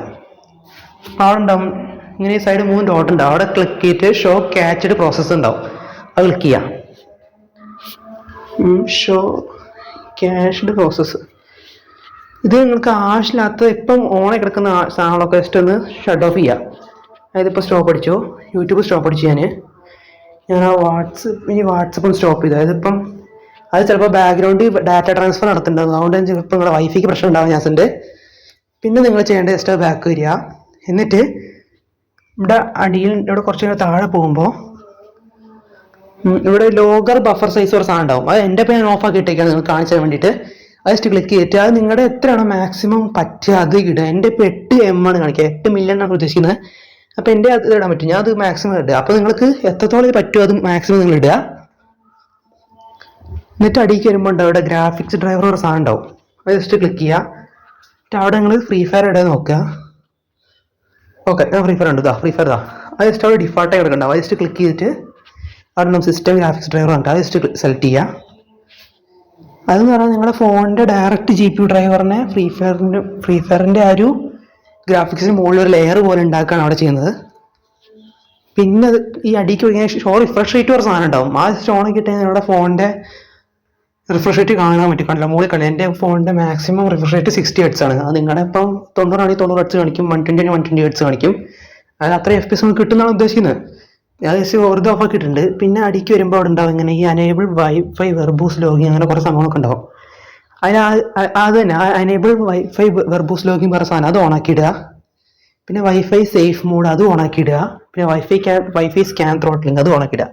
അപ്പോൾ അവിടെ ഉണ്ടാവും ഇങ്ങനെ ഈ സൈഡ് 3 ഡോട്ട് ഉണ്ടാവും, അവിടെ ക്ലിക്ക് ചെയ്തിട്ട് ഷോ ക്യാച്ച്ഡ് പ്രോസസ്സ് ഉണ്ടാവും, അത് ക്ലിക്ക് ചെയ്യാം. ഷോ ക്യാഷ്ഡ് പ്രോസസ്സ്, ഇത് നിങ്ങൾക്ക് ആവശ്യമില്ലാത്ത ഇപ്പം ഓണായി കിടക്കുന്ന സാധനങ്ങളൊക്കെ ജസ്റ്റ് ഒന്ന് ഷട്ട് ഓഫ് ചെയ്യുക. അതായത് ഇപ്പോൾ സ്റ്റോപ്പ് അടിച്ചു, യൂട്യൂബ് സ്റ്റോപ്പ് അടിച്ചു, ഞാൻ ആ വാട്സപ്പ് ഒന്ന് സ്റ്റോപ്പ് ചെയ്തു. അതായത് ഇപ്പം അത് ചിലപ്പോൾ ബാക്ക്ഗ്രൗണ്ടിൽ ഡാറ്റ ട്രാൻസ്ഫർ നടത്തുന്നുണ്ടാകും, അതുകൊണ്ട് ചിലപ്പോൾ നിങ്ങളുടെ വൈഫൈക്ക് പ്രശ്നം ഉണ്ടാകും ഞാസിൻ്റെ. പിന്നെ നിങ്ങൾ ചെയ്യേണ്ടത് ജസ്റ്റ് ബാക്ക് വരിക. എന്നിട്ട് ഇവിടെ അടിയിൽ ഇവിടെ കുറച്ച് താഴെ പോകുമ്പോൾ ഇവിടെ ലോഗർ ബഫർ സൈസ് ഒരു സാധനം ഉണ്ടാവും, അത് എൻ്റെ ഇപ്പോൾ ഞാൻ ഓഫ് ആക്കിയിട്ടേക്കാണ് നിങ്ങൾ കാണിച്ചു തരാൻ വേണ്ടിയിട്ട്. അത് ജസ്റ്റ് ക്ലിക്ക് ചെയ്തിട്ട് അത് നിങ്ങളുടെ എത്രയാണോ മാക്സിമം പറ്റുക അത് ഇടുക. എൻ്റെ ഇപ്പോൾ 8M ആണ് കാണിക്കുക, 8 മില്യൺ ആണ് ഉദ്ദേശിക്കുന്നത്. അപ്പോൾ എൻ്റെ അത് ഇടാൻ പറ്റും, ഞാൻ അത് മാക്സിമം ഇടുക. അപ്പോൾ നിങ്ങൾക്ക് എത്രത്തോളം പറ്റുമോ അത് മാക്സിമം നിങ്ങൾ ഇടുക. എന്നിട്ട് അടിക്ക് വരുമ്പോൾ ഉണ്ടാവും ഇവിടെ ഗ്രാഫിക്സ് ഡ്രൈവർ ഒരു സാധനം ഉണ്ടാവും, അത് ജസ്റ്റ് ക്ലിക്ക് ചെയ്യുക. എന്നിട്ട് അവിടെ നിങ്ങൾ ഫ്രീ ഫയർ ഇടാൻ നോക്കുക. ഓക്കെ, ഞാൻ ഫ്രീ ഫയർ ഉണ്ട്, ഫ്രീ ഫയർ അത് ജസ്റ്റ് അവിടെ ഡിഫോൾട്ടായി കിടക്കുന്നുണ്ടാവും. അത് ജസ്റ്റ് ക്ലിക്ക് ചെയ്തിട്ട് അവിടെ നമ്മൾ സിസ്റ്റം ഗ്രാഫിക്സ് ഡ്രൈവർ ഉണ്ട്, അത് ജസ്റ്റ് സെലക്ട് ചെയ്യുക. അതെന്ന് പറഞ്ഞാൽ നിങ്ങളുടെ ഫോണിൻ്റെ ഡയറക്റ്റ് GPU ഡ്രൈവറിനെ ഫ്രീ ഫയറിൻ്റെ ആ ഒരു ഗ്രാഫിക്സിന് മുകളിൽ ഒരു ലെയർ പോലെ ഉണ്ടാക്കുകയാണ് അവിടെ ചെയ്യുന്നത്. പിന്നെ അത് ഈ അടിക്ക് കഴിഞ്ഞാൽ ഷോ റിഫ്രഷ് റേറ്റ് ഒരു സാധനം ഉണ്ടാവും, ആ സ്റ്റോണൊക്കെ കിട്ടിയാൽ നിങ്ങളുടെ ഫോണിൻ്റെ റിഫ്രഷ് റേറ്റ് കാണാൻ പറ്റും. കണ്ടില്ല മുകളിൽ കണ്ടില്ല, എൻ്റെ ഫോണിൻ്റെ മാക്സിമം റിഫ്രഷ് റേറ്റ് 60 Hz ആണ്. അത് നിങ്ങളുടെ ഇപ്പം 90 ആണെങ്കിൽ 90 Hz കാണിക്കും, 120 ആണെങ്കിൽ 120 Hz കാണിക്കും. അത് അത്ര FPS നമുക്ക് കിട്ടുന്നതാണ് ഉദ്ദേശിക്കുന്നത്. ഞാൻ ജസ്റ്റ് വെറുതെ ഓഫ് ആക്കിയിട്ടുണ്ട്. പിന്നെ അടിക്ക് വരുമ്പോൾ അവിടെ ഉണ്ടാവും ഇങ്ങനെ ഈ അനേബിൾ വൈഫൈ വെർബൂസ് ലോഗിൻ അങ്ങനെ കുറേ സംഭവങ്ങളൊക്കെ ഉണ്ടാവും. അത് തന്നെ അനേബിൾ വൈഫൈ വെർബൂസ് ലോഗിൻ പറഞ്ഞ സാധനം അത് ഓണാക്കിയിടുക. പിന്നെ വൈഫൈ സേഫ് മോഡ് അത് ഓണാക്കിയിടുക. പിന്നെ വൈഫൈ സ്കാൻ ത്രോട്ട്ലിംഗ് അത് ഓണാക്കിയിടുക.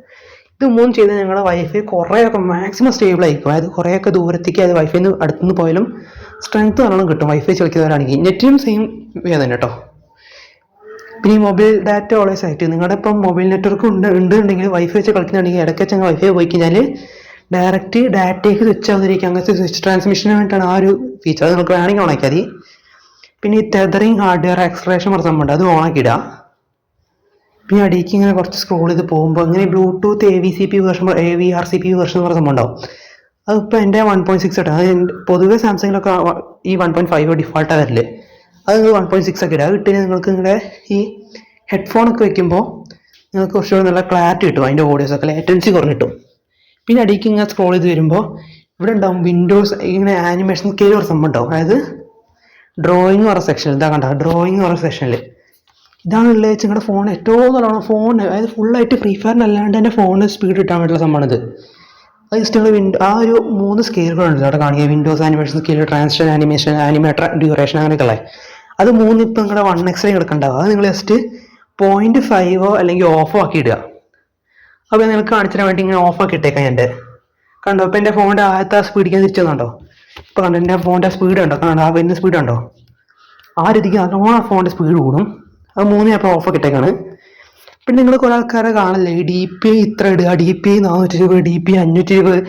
ഇത് 3 ചെയ്താൽ ഞങ്ങളുടെ വൈഫൈ കുറേയൊക്കെ മാക്സിമം സ്റ്റേബിൾ ആയിരിക്കും. അതായത് കുറേയൊക്കെ ദൂരത്തേക്ക് അത് വൈഫൈന്ന് അടുത്തുനിന്ന് പോയാലും സ്ട്രെങ്ത് നല്ലോണം കിട്ടും വൈഫൈ കളിക്കുന്നവരാണെങ്കിൽ. നെറ്റിനും സെയിം വേ തന്നെ കേട്ടോ. പിന്നെ ഈ മൊബൈൽ ഡാറ്റ ഓൾവേസ് ആയിട്ട് നിങ്ങളുടെ ഇപ്പം മൊബൈൽ നെറ്റ്വർക്ക് ഉണ്ടെങ്കിൽ വൈഫൈ വെച്ച് കളിക്കുന്നുണ്ടെങ്കിൽ ഇടയ്ക്ക് വെച്ചാൽ വൈഫൈ പോയി കഴിഞ്ഞാൽ ഡയറക്റ്റ് ഡാറ്റയ്ക്ക് സ്വിച്ച് ആവുന്നതായിരിക്കും. അങ്ങനത്തെ സ്വിച്ച് ട്രാൻസ്മിഷന് വേണ്ടിയിട്ടാണ് ആ ഒരു ഫീച്ചർ, അത് നിങ്ങൾക്ക് വേണമെങ്കിൽ ഓണാക്കിയാൽ മതി. പിന്നെ ഈ ടെതറിങ് ഹാർഡ്വെയർ ആക്സലറേഷൻ പറഞ്ഞ സംഭവമുണ്ട്, അത് ഓണാക്കിയിടുക. പിന്നെ അടിക്ക് ഇങ്ങനെ കുറച്ച് സ്ക്രോൾ ചെയ്ത് പോകുമ്പോൾ ഇങ്ങനെ Bluetooth AVCP version AVRCP version പറഞ്ഞ സംഭവം ഉണ്ടാവും. അതിപ്പോൾ എൻ്റെ 1.6 ഇട്ടാണ്. അത് പൊതുവെ സാംസങ്ങിലൊക്കെ ഈ 1.5 ഡിഫോൾട്ടാണ് വരല്. അത് നിങ്ങൾ 1.6 ഒക്കെ ഇടുക. ഇട്ട് നിങ്ങൾക്ക് നിങ്ങളുടെ ഈ ഹെഡ്ഫോണൊക്കെ വെക്കുമ്പോൾ നിങ്ങൾക്ക് കുറച്ചുകൂടി നല്ല ക്ലാരിറ്റി കിട്ടും, അതിൻ്റെ ഓഡിയോസൊക്കെ ലേറ്റൻസി കുറഞ്ഞ് കിട്ടും. പിന്നെ അടിക്ക് ഇങ്ങനെ സ്ക്രോൾ ചെയ്ത് വരുമ്പോൾ ഇവിടെ ഉണ്ടാവും വിൻഡോസ് ഇങ്ങനെ ആനിമേഷൻ സ്കെയിൽ ഒരു സംഭവം ഉണ്ടാവും. അതായത് ഡ്രോയിങ് പറഞ്ഞ സെക്ഷനിൽ ഇതാ കണ്ട ഡ്രോയിങ് പറഞ്ഞ സെക്ഷനിൽ ഇതാണുള്ളത് വെച്ചാൽ നിങ്ങളുടെ ഫോൺ ഏറ്റവും നല്ലോണം ഫോൺ അതായത് ഫുള്ളായിട്ട് ഫ്രീ ഫയറിനല്ലാണ്ട് തന്നെ ഫോണിന് സ്പീഡ് കിട്ടാൻ വേണ്ടിയുള്ള സംഭവമാണിത്. അത് ജസ്റ്റ് നിങ്ങൾ ആ ഒരു 3 സ്കെയിലുകളുണ്ട് അവിടെ കാണിക്കുക, Windows animation scale, translation animation, animator duration അങ്ങനെയൊക്കെ ഉള്ളത്. അത് 3 ഇപ്പം നിങ്ങളുടെ 1x കിടക്കണ്ടാവും. അത് നിങ്ങൾ ജസ്റ്റ് 0.5 അല്ലെങ്കിൽ ഓഫ് ആക്കി ഇടുക. അപ്പോൾ നിങ്ങൾക്ക് കാണിച്ചു തരാൻ വേണ്ടി ഇങ്ങനെ ഓഫ് ആക്കി ഇട്ടേക്കാം. എൻ്റെ കണ്ടോ ഇപ്പം എൻ്റെ ഫോണിൻ്റെ ആദ്യത്തെ സ്പീഡിക്കാൻ തിരിച്ചു തന്നുണ്ടോ. ഇപ്പോൾ കണ്ടോ എൻ്റെ ഫോണിൻ്റെ സ്പീഡ് ഉണ്ടോ, കാണാൻ ആ വരുന്ന സ്പീഡ് ഉണ്ടോ, ആ രീതിക്ക് നല്ലോണം ഫോണിൻ്റെ സ്പീഡ് കൂടും. അത് 3 ആപ്പ് ഓഫ് ഇട്ടേക്കാണ്. പിന്നെ നിങ്ങൾ കുറേ ആൾക്കാരെ കാണില്ലേ ഡി പി ഐ ഇത്ര ഇടുക, D P I 420, D P I 520.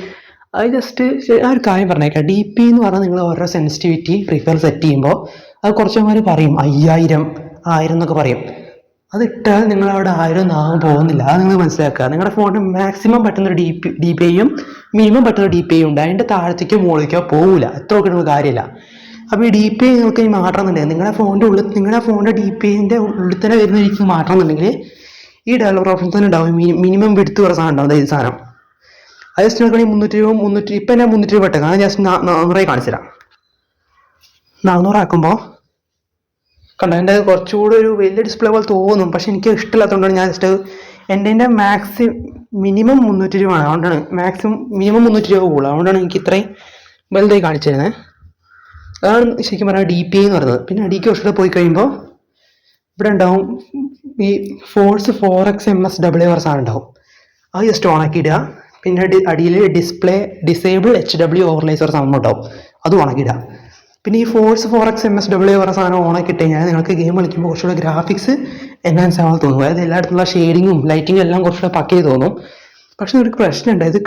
അത് ജസ്റ്റ് ആ ഒരു കാര്യം പറഞ്ഞേക്കാം. ഡി പി ഐ എന്ന് പറഞ്ഞാൽ നിങ്ങൾ ഓരോ സെൻസിറ്റിവിറ്റി ഫ്രീ ഫയർ സെറ്റ് ചെയ്യുമ്പോൾ അത് കുറച്ചമാര് പറയും 5000, 1000 എന്നൊക്കെ പറയും. അത് ഇട്ടാൽ നിങ്ങളവിടെ 1000 ആകാൻ പോകുന്നില്ല. അത് നിങ്ങൾ മനസ്സിലാക്കുക. നിങ്ങളുടെ ഫോണിന് മാക്സിമം പറ്റുന്നൊരു ഡി പി ഐയും മിനിമം പറ്റുന്ന ഡി പി ഐ ഉണ്ട്. അതിൻ്റെ താഴത്തേക്കോ മുകളിലേക്കോ പോകില്ല. എത്ര നോക്കിയിട്ട് കാര്യമില്ല. അപ്പോൾ ഈ ഡി പി ഐ നിങ്ങൾക്ക് ഇനി മാറ്റണമെന്നുണ്ടെങ്കിൽ നിങ്ങളുടെ ഫോണിൻ്റെ ഡി പി ഐൻ്റെ ഉള്ളിൽ തന്നെ വരുന്ന രീതിക്ക് മാറ്റണമെന്നുണ്ടെങ്കിൽ ഈ ഡെവലപ്പർ ഓപ്ഷൻ തന്നെ ഉണ്ടാവും. മിനിമം വിടുത്ത് കുറേ സാധനം ഉണ്ടാവും. ഈ സാധനം അത് ജസ്റ്റ് നോക്കുകയാണെങ്കിൽ 320 ഇപ്പം ഞാൻ 320 ഇട്ടേക്കാം. അത് ജസ്റ്റ് 400 കാണിച്ചു തരാം. 400 ആക്കുമ്പോൾ കണ്ടോ എൻ്റെ കുറച്ചുകൂടി ഒരു വലിയ ഡിസ്പ്ലേ പോലെ തോന്നും. പക്ഷെ എനിക്ക് ഇഷ്ടമില്ലാത്തതുകൊണ്ടാണ് ഞാൻ ജസ്റ്റ് എൻ്റെ മിനിമം 320 ആണ്. അതുകൊണ്ടാണ് മിനിമം 320 കൂടുതൽ. അതുകൊണ്ടാണ് എനിക്ക് ഇത്രയും വലുതായി കാണിച്ചു തരുന്നത്. അതാണ് ശരിക്കും പറഞ്ഞാൽ ഡി പി ഐ എന്ന് പറയുന്നത്. പിന്നെ അടിക്ക് വർഷത്തിൽ പോയി കഴിയുമ്പോൾ ഇവിടെ ഉണ്ടാവും ഈ ഫോഴ്സ് 4x MSAA സാധനം ഉണ്ടാവും. അത് ജസ്റ്റ് ഓണാക്കിയിടുക. പിന്നെ അടിയിൽ ഡിസേബിൾ HW ഓവർലൈസർ സാധനം ഉണ്ടാവും. അത് ഓണാക്കിയിടുക. പിന്നെ ഈ ഫോഴ്സ് 4x MSAA സാധനം ഓണാക്കിയിട്ട് കഴിഞ്ഞാൽ നിങ്ങൾക്ക് ഗെയിം കളിക്കുമ്പോൾ കുറച്ചുകൂടെ ഗ്രാഫിക്സ് എൻഹാൻസ് ആവാൻ തോന്നും. അതായത് എല്ലായിടത്തുള്ള ഷെയ്ഡിങ്ങും ലൈറ്റിങ്ങും എല്ലാം കുറച്ചുകൂടെ പക്കയായി തോന്നും. പക്ഷെ ഒരു പ്രശ്നമുണ്ട്. ഇത്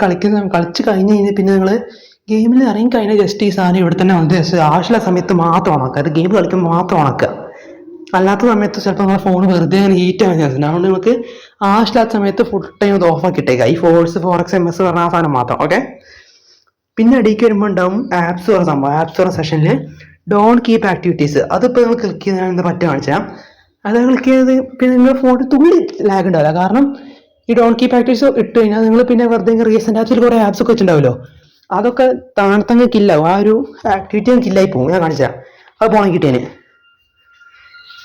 കളിച്ച് കഴിഞ്ഞ് കഴിഞ്ഞാൽ പിന്നെ നിങ്ങൾ ഗെയിമിൽ ഇറങ്ങി കഴിഞ്ഞാൽ ജസ്റ്റ് ഈ സാധനം ഇവിടെ തന്നെ വന്ന് ജസ്റ്റ് ആവശ്യമുള്ള സമയത്ത് മാത്രം ഉണക്കുക. അത് ഗെയിം കളിക്കുമ്പോൾ മാത്രം ഉണക്കുക. അല്ലാത്ത സമയത്ത് ചിലപ്പോൾ നിങ്ങളുടെ ഫോൺ വെറുതെ അങ്ങനെ ഹീറ്റ് ആവാൻ ചാൻസ് ഉണ്ട്. അതുകൊണ്ട് നിങ്ങൾക്ക് ആവശ്യമില്ലാത്ത സമയത്ത് ഫുൾ ടൈം ഇത് ഓഫ് ആക്കിയിട്ടേക്കുക. ഈ ഫോഴ്സ് 4x MS പറഞ്ഞ ആ സാധനം മാത്രം. ഓക്കെ. പിന്നെ അടിക്ക് വരുമ്പോൾ ഉണ്ടാവും ആപ്സ് പറഞ്ഞ സംഭവം. ആപ്സ് പറഞ്ഞ സെഷനിൽ ഡോണ്ട് കീപ്പ് ആക്ടിവിറ്റീസ്. അതിപ്പോൾ നിങ്ങൾ ക്ലിക്ക് ചെയ്താൽ എന്താ പറ്റുക കാണിച്ചാൽ അത് ക്ലിക്ക് ചെയ്ത് പിന്നെ നിങ്ങളുടെ ഫോണിൽ തുള്ളി ലാഗ് ഉണ്ടാവില്ല. കാരണം ഈ ഡോണ്ട് കീപ്പ് ആക്ടിവിറ്റീസ് ഇട്ട് കഴിഞ്ഞാൽ നിങ്ങൾ പിന്നെ വെറുതെ റീസെൻ്റ് ആപ്സിൽ കുറേ ആപ്സ് ഒക്കെ വെച്ചിട്ടുണ്ടാവുമല്ലോ, അതൊക്കെ താണത്തങ്ങ് കില്ലാവും. ആ ഒരു ആക്ടിവിറ്റി അങ്ങ് കില്ലായി പോകും. ഞാൻ കാണിച്ചാൽ അത് പോകണം കിട്ടിയതിന്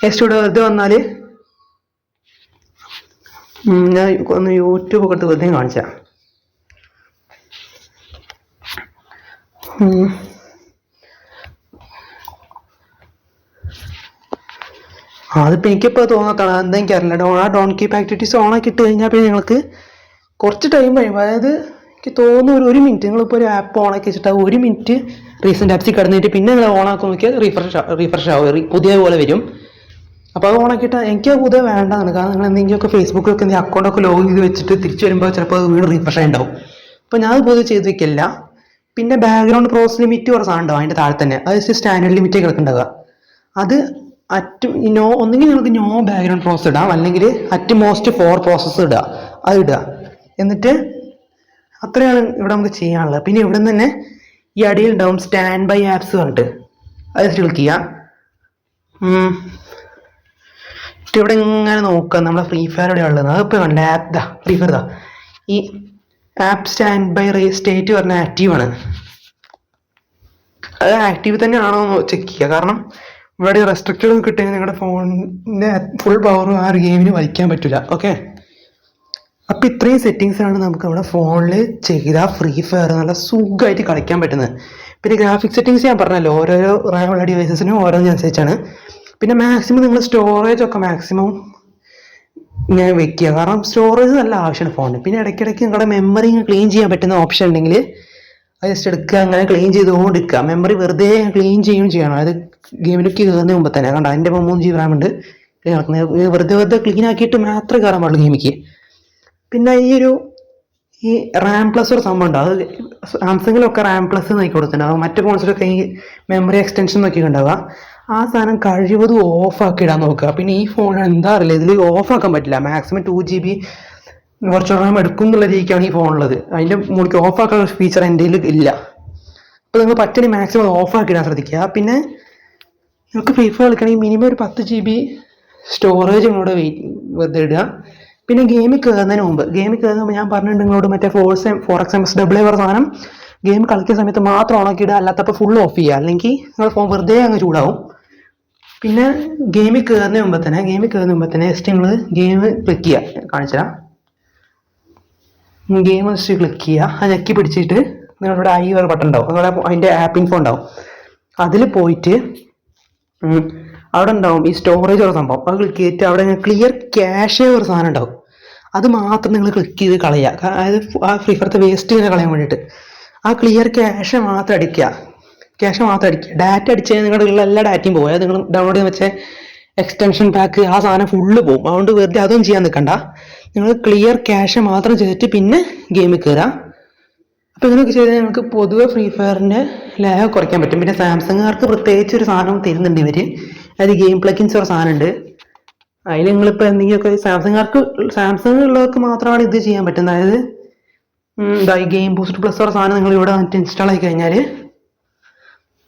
നെക്സ്റ്റ് വെറുതെ വന്നാൽ ഞാൻ ഒന്ന് യൂട്യൂബ് ഒക്കെ എടുത്ത് വെറുതെ കാണിച്ചാൽ അതിപ്പോൾ എനിക്കിപ്പോൾ തോന്നാത്താണ്. എന്താ എനിക്കറിയില്ല. ആ ഡോൺ കീപ്പ് ആക്ടിവിറ്റീസ് ഓണാക്കി ഇട്ട് കഴിഞ്ഞാൽ പിന്നെ നിങ്ങൾക്ക് കുറച്ച് ടൈം കഴിയുമ്പോൾ, അതായത് എനിക്ക് തോന്നുന്നു ഒരു മിനിറ്റ്, നിങ്ങളിപ്പോൾ ഒരു ആപ്പ് ഓണാക്കി വെച്ചിട്ട് 1 മിനിറ്റ് റീസെൻ്റ് ആപ്സിൽ കിടന്നിട്ട് പിന്നെ നിങ്ങൾ ഓണാക്കി നോക്കിയാൽ റീഫ്രഷ് ആവും, പുതിയ പോലെ വരും. അപ്പോൾ അത് ഓണാക്കിയിട്ട് എനിക്ക് പുതിയ വേണ്ടതാണ്. കാരണം നിങ്ങൾ എന്തെങ്കിലുമൊക്കെ ഫേസ്ബുക്കിലൊക്കെ എന്തെങ്കിലും അക്കൗണ്ടൊക്കെ ലോഗിൻ ചെയ്ത് വെച്ചിട്ട് തിരിച്ച് വരുമ്പോൾ ചിലപ്പോൾ അത് വീണ്ടും റീഫ്രഷ് ആയി ഉണ്ടാവും. അപ്പോൾ ഞാൻ പൊതുവെ ചെയ്ത് വെക്കില്ല. പിന്നെ ബാക്ക്ഗ്രൗണ്ട് പ്രോസസ് ലിമിറ്റ് കുറച്ച് സാധനം ഉണ്ടാവും അതിൻ്റെ താഴെ തന്നെ. അത് സ്റ്റാൻഡേർഡ് ലിമിറ്റ് കിടക്കുന്നുണ്ടാവുക. അത് ഒന്നെങ്കിൽ നിങ്ങൾക്ക് നോ ബാക്ക്ഗ്രൗണ്ട് പ്രോസസ് ഇടാം, അല്ലെങ്കിൽ മോസ്റ്റ് 4 പ്രോസസ്സ് ഇടുക. അത് ഇടുക. എന്നിട്ട് അത്രയാണ് ഇവിടെ നമുക്ക് ചെയ്യാനുള്ളത്. പിന്നെ ഇവിടെ നിന്ന് തന്നെ ഈ അടിയിൽ ഉണ്ടാവും സ്റ്റാൻഡ് ബൈ ആപ്സ് പറഞ്ഞിട്ട്, അത് ക്ലിക്ക് ചെയ്യാം. ഇവിടെ ഇങ്ങനെ നോക്കുക നമ്മളെ ഫ്രീ ഫയർ ഇവിടെ ഉള്ളത്. അതിപ്പോൾ കണ്ട ആപ്പ് ഫ്രീ ഫയർ ഈ ആപ്പ് സ്റ്റാൻഡ് ബൈ സ്റ്റേറ്റ് പറഞ്ഞ ആക്റ്റീവാണ്. അത് ആക്റ്റീവ് തന്നെ ആണോ എന്ന് ചെക്ക് ചെയ്യുക. കാരണം ഇവിടെ റെസ്ട്രിക്റ്റഡ് കിട്ടിയാൽ നിങ്ങളുടെ ഫോണിൻ്റെ ഫുൾ പവർ ആ ഒരു ഗെയിമിന് വലിക്കാൻ പറ്റില്ല. ഓക്കെ. അപ്പോൾ ഇത്രയും സെറ്റിങ്സാണ് നമുക്ക് നമ്മുടെ ഫോണിൽ ചെയ്താൽ ഫ്രീ ഫയർ നല്ല സുഖമായിട്ട് കളിക്കാൻ പറ്റുന്നത്. പിന്നെ ഗ്രാഫിക്സ് സെറ്റിങ്സ് ഞാൻ പറഞ്ഞല്ലോ, ഓരോരോ റാമുള്ള ഡിവൈസസിനും ഓരോന്നനുസരിച്ചാണ്. പിന്നെ മാക്സിമം നിങ്ങൾ സ്റ്റോറേജ് ഒക്കെ മാക്സിമം ഇങ്ങനെ വെക്കുക. കാരണം സ്റ്റോറേജ് നല്ല ആവശ്യമാണ് ഫോണിന്. പിന്നെ ഇടയ്ക്കിടയ്ക്ക് നിങ്ങളുടെ മെമ്മറി ക്ലീൻ ചെയ്യാൻ പറ്റുന്ന ഓപ്ഷൻ ഉണ്ടെങ്കിൽ അത് ജസ്റ്റ് എടുക്കുക, അങ്ങനെ ക്ലീൻ ചെയ്തുകൊണ്ടിരിക്കുക. മെമ്മറി വെറുതെ ക്ലീൻ ചെയ്യണം. അതായത് ഗെയിമിലേക്ക് കയറുന്നതിന് മുമ്പ് തന്നെ. കണ്ട അതിൻ്റെ 3 GB RAM ഉണ്ട്. വെറുതെ ക്ലീൻ ആക്കിയിട്ട് മാത്രമേ കയറാൻ പാടുള്ളൂ ഗെയിമിക്ക്. പിന്നെ ഈ റാം പ്ലസ് ഒരു സംഭവം ഉണ്ട്. അത് സാംസങ്ങിലൊക്കെ റാം പ്ലസ് നോക്കി കൊടുത്തിട്ടുണ്ടാവും. മറ്റു ഫോൺസിലൊക്കെ ഈ മെമ്മറി എക്സ്റ്റൻഷൻ നോക്കിയിട്ടുണ്ടാവുക. ആ സാധനം കഴിവതും ഓഫാക്കി ഇടാൻ നോക്കുക. പിന്നെ ഈ ഫോൺ എന്താ അറിയില്ല, ഇതിൽ ഓഫാക്കാൻ പറ്റില്ല. മാക്സിമം 2 GB കുറച്ച് റാം എടുക്കും എന്നുള്ള രീതിക്കാണ് ഈ ഫോണുള്ളത്. അതിൻ്റെ മുകളിൽ ഓഫാക്കാനുള്ള ഫീച്ചർ എൻ്റെ ഇല്ല. അപ്പോൾ നിങ്ങൾ പറ്റുന്ന മാക്സിമം ഓഫാക്കി ഇടാൻ ശ്രദ്ധിക്കുക. പിന്നെ നിങ്ങൾക്ക് ഫ്രീ ഫയർ കളിക്കണമെങ്കിൽ മിനിമം ഒരു 10 GB സ്റ്റോറേജ് നിങ്ങളോട് വെറുതെ ഇടുക. പിന്നെ ഗെയിമിൽ കയറുന്നതിന് മുമ്പ് ഞാൻ പറഞ്ഞിട്ടുണ്ട് നിങ്ങളോട് മറ്റേ 4x MSAA സാധനം ഗെയിം കളിക്കുന്ന സമയത്ത് മാത്രം ഓണാക്കിയിടുക, അല്ലാത്തപ്പോൾ ഫുൾ ഓഫ് ചെയ്യുക. അല്ലെങ്കിൽ നിങ്ങളുടെ ഫോൺ വെറുതെ അങ്ങ് ചൂടാവും. പിന്നെ ഗെയിമിൽ കയറുന്നതിന് മുമ്പ് തന്നെ ജസ്റ്റ് നിങ്ങൾ ഗെയിം ക്ലിക്ക് ചെയ്യുക. കാണിച്ചുതരാം. ഗെയിം ജസ്റ്റ് ക്ലിക്ക് ചെയ്യുക. അത് ഞെക്കി പിടിച്ചിട്ട് നിങ്ങളുടെ ഒരു ബട്ടൺ ഉണ്ടാവും, നിങ്ങളുടെ അതിൻ്റെ ആപ്പ് ഇൻഫോ ഉണ്ടാവും. അതിൽ പോയിട്ട് അവിടെ ഉണ്ടാവും ഈ സ്റ്റോറേജ് ഉള്ള സംഭവം. അത് ക്ലിക്ക് ചെയ്തിട്ട് അവിടെ ക്ലിയർ ക്യാഷ് ഒരു സാധനം ഉണ്ടാവും. അത് മാത്രം നിങ്ങൾ ക്ലിക്ക് ചെയ്ത് കളയുക. അതായത് ആ ഫ്രീ ഫയർത്തെ വേസ്റ്റ് ഇങ്ങനെ കളയാൻ വേണ്ടിയിട്ട് ആ ക്ലിയർ ക്യാഷ് മാത്രം അടിക്കുക. ക്യാഷ് മാത്രം അടിക്കുക. ഡാറ്റ അടിച്ച് കഴിഞ്ഞാൽ നിങ്ങളുടെ ഉള്ള എല്ലാ ഡാറ്റയും പോകും. അത് നിങ്ങൾ ഡൗൺലോഡ് ചെയ്ത് വെച്ച എക്സ്റ്റൻഷൻ പാക്ക് ആ സാധനം ഫുള്ള് പോകും. അതുകൊണ്ട് വെറുതെ അതൊന്നും ചെയ്യാൻ നിൽക്കണ്ട. നിങ്ങൾ ക്ലിയർ ക്യാഷ് മാത്രം ചെയ്തിട്ട് പിന്നെ ഗെയിമിൽ കയറാം. അപ്പോൾ ഇങ്ങനെയൊക്കെ ചെയ്താൽ നിങ്ങൾക്ക് പൊതുവെ ഫ്രീ ഫയറിൻ്റെ ലാഗ് കുറയ്ക്കാൻ പറ്റും. പിന്നെ സാംസങ്ങുകാർക്ക് പ്രത്യേകിച്ച് ഒരു സാധനം തരുന്നുണ്ട് ഇവർ. അതായത് ഗെയിം പ്ലഗിൻസ് ഒരു സാധനം ഉണ്ട്. അതിൽ നിങ്ങളിപ്പോൾ എന്തെങ്കിലുമൊക്കെ സാംസങ് ഉള്ളവർക്ക് മാത്രമാണ് ഇത് ചെയ്യാൻ പറ്റുന്നത്. അതായത് ഈ ഗെയിം ബൂസ്റ്റ് പ്ലസ് ഒരു സാധനം നിങ്ങൾ ഇവിടെ വന്നിട്ട് ഇൻസ്റ്റാൾ ആയി കഴിഞ്ഞാൽ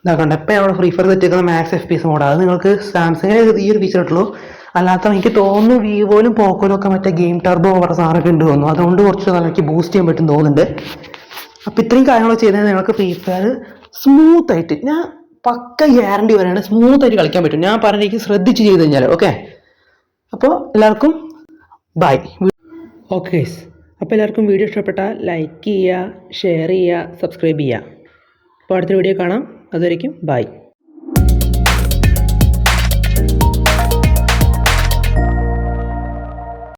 ഇതാക്കണ്ട. ഇപ്പം അവിടെ ഫ്രീ ഫയർ തെറ്റിക്കുന്ന മാക്സ് FPS മോഡാണ്. അത് നിങ്ങൾക്ക് സാംസങ്ങിന് ഈ ഒരു ഫീച്ചർ കിട്ടുള്ളൂ. അല്ലാത്ത എനിക്ക് തോന്നുന്നു വിവോയിലും പോക്കോയിലും ഒക്കെ മറ്റേ ഗെയിം ടർബോ പറഞ്ഞ സാധനമൊക്കെ ഉണ്ട് തോന്നുന്നു. അതുകൊണ്ട് കുറച്ച് എനിക്ക് ബൂസ്റ്റ് ചെയ്യാൻ പറ്റും തോന്നുന്നുണ്ട്. അപ്പോൾ ഇത്രയും കാര്യങ്ങളൊക്കെ ചെയ്താൽ നിങ്ങൾക്ക് ഫ്രീ ഫയർ സ്മൂത്തായിട്ട്, ഞാൻ പക്ക ഗ്യാരണ്ടി പറയുകയാണ്, സ്മൂത്തായിട്ട് കളിക്കാൻ പറ്റും. ഞാൻ പറഞ്ഞേക്ക് ശ്രദ്ധിച്ച് ചെയ്ത് കഴിഞ്ഞാൽ. ഓക്കെ, അപ്പോൾ എല്ലാവർക്കും ബൈ. ഓക്കെ, അപ്പോൾ എല്ലാവർക്കും വീഡിയോ ഇഷ്ടപ്പെട്ടാൽ ലൈക്ക് ചെയ്യുക, ഷെയർ ചെയ്യുക, സബ്സ്ക്രൈബ് ചെയ്യുക. അപ്പോൾ അടുത്ത വീഡിയോ കാണാം. അതുവരേക്കും ബൈ.